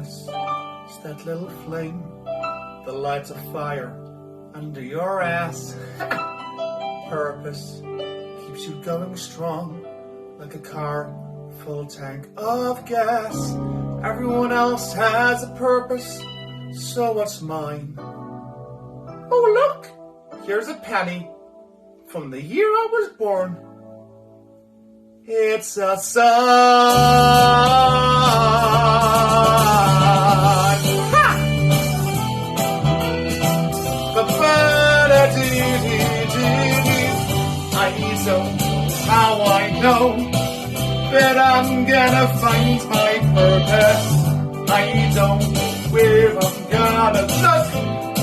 purpose is that little flame that lights a fire under your ass. Purpose keeps you going strong like a car full tank of gas. Everyone else has a purpose, so what's mine? Oh look, here's a penny from the year I was born. It's a sign. Ha! I don't know how I know that I'm gonna find my purpose. I don't know where I'm gonna look,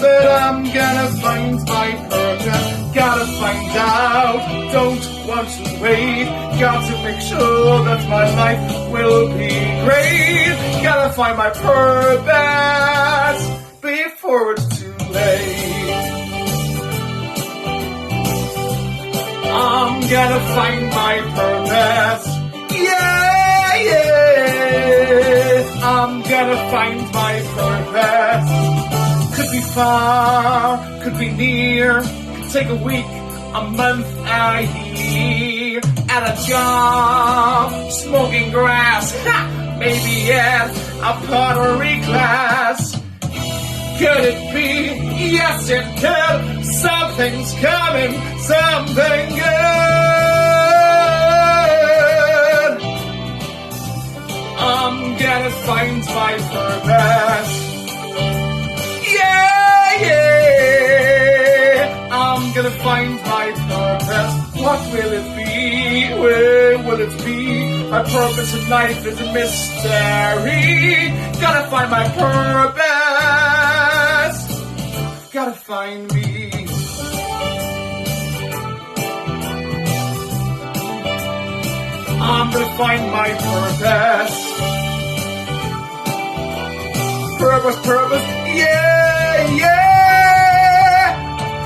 but I'm gonna find my purpose. Gotta find out, don't want to wait. Got to make sure that my life will be great. Gotta find my purpose before it's too late. I'm gonna find my purpose. Yeah, yeah. I'm gonna find my purpose. Could be far, could be near. Could take a week, a month, a year. At a job, smoking grass. Ha! Maybe at a pottery class. Could it be? Yes, it could. Something's coming, something good. I'm gonna find my purpose. Yeah, yeah. I'm gonna find my purpose. What will it be? Where will it be? My purpose in life is a mystery. Gotta find my purpose. Gotta find me. I'm gonna find my purpose. Purpose, purpose, yeah, yeah.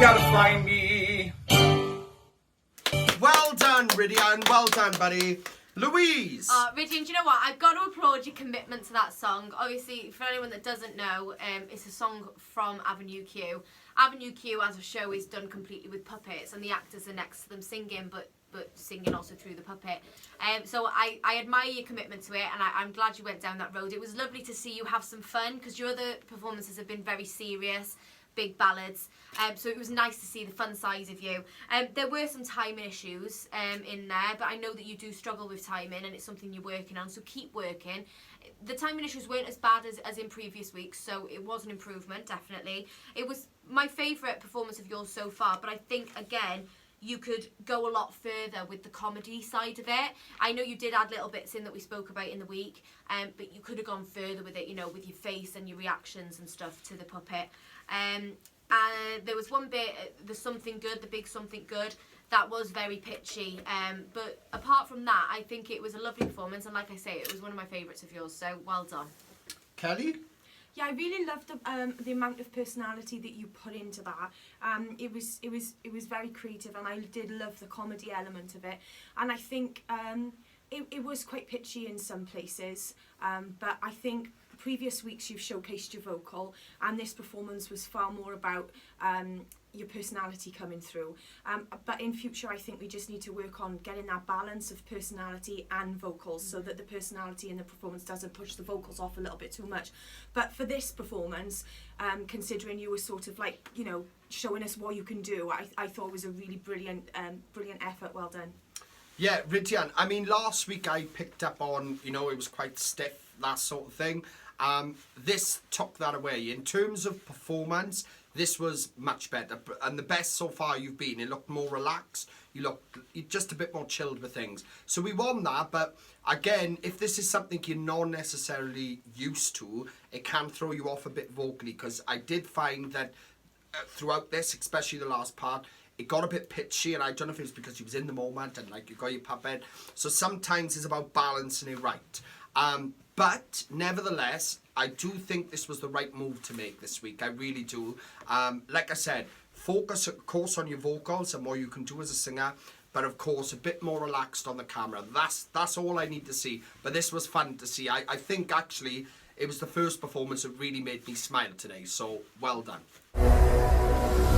Gotta find me. Well done, Rhydian. Well done, buddy. Louise. Rhydian, do you know what? I've got to applaud your commitment to that song. Obviously, for anyone that doesn't know, it's a song from Avenue Q. Avenue Q as a show is done completely with puppets, and the actors are next to them singing, but singing also through the puppet. So I admire your commitment to it, and I'm glad you went down that road. It was lovely to see you have some fun, because your other performances have been very serious, big ballads. So it was nice to see the fun side of you. There were some timing issues in there, but I know that you do struggle with timing, and it's something you're working on, so keep working. The timing issues weren't as bad as in previous weeks, so it was an improvement, definitely. It was my favourite performance of yours so far, but I think, again, you could go a lot further with the comedy side of it. I know you did add little bits in that we spoke about in the week, but you could have gone further with it, you know, with your face and your reactions and stuff to the puppet. And there was one bit, the something good, the big something good, that was very pitchy. But apart from that, I think it was a lovely performance, and like I say, it was one of my favourites of yours, so well done. Kelly? Yeah, I really loved the amount of personality that you put into that. It was very creative, and I did love the comedy element of it. And I think it was quite pitchy in some places, but I think previous weeks you've showcased your vocal, and this performance was far more about your personality coming through. But in future, I think we just need to work on getting that balance of personality and vocals, so that the personality in the performance doesn't push the vocals off a little bit too much. But for this performance, considering you were sort of like, you know, showing us what you can do, I thought it was a really brilliant effort. Well done. Yeah, Rhydian, I mean, last week I picked up on, you know, it was quite stiff, that sort of thing. This took that away. In terms of performance, this was much better, and the best so far you've been. It looked more relaxed, you looked just a bit more chilled with things. So we won that, but again, if this is something you're not necessarily used to, it can throw you off a bit vocally, because I did find that throughout this, especially the last part, it got a bit pitchy, and I don't know if it's because you was in the moment and like you got your puppet. So sometimes it's about balancing it right. But nevertheless, I do think this was the right move to make this week. I really do. Like I said, focus, of course, on your vocals and what you can do as a singer, but of course, a bit more relaxed on the camera. That's all I need to see. But this was fun to see. I think actually it was the first performance that really made me smile today. So well done.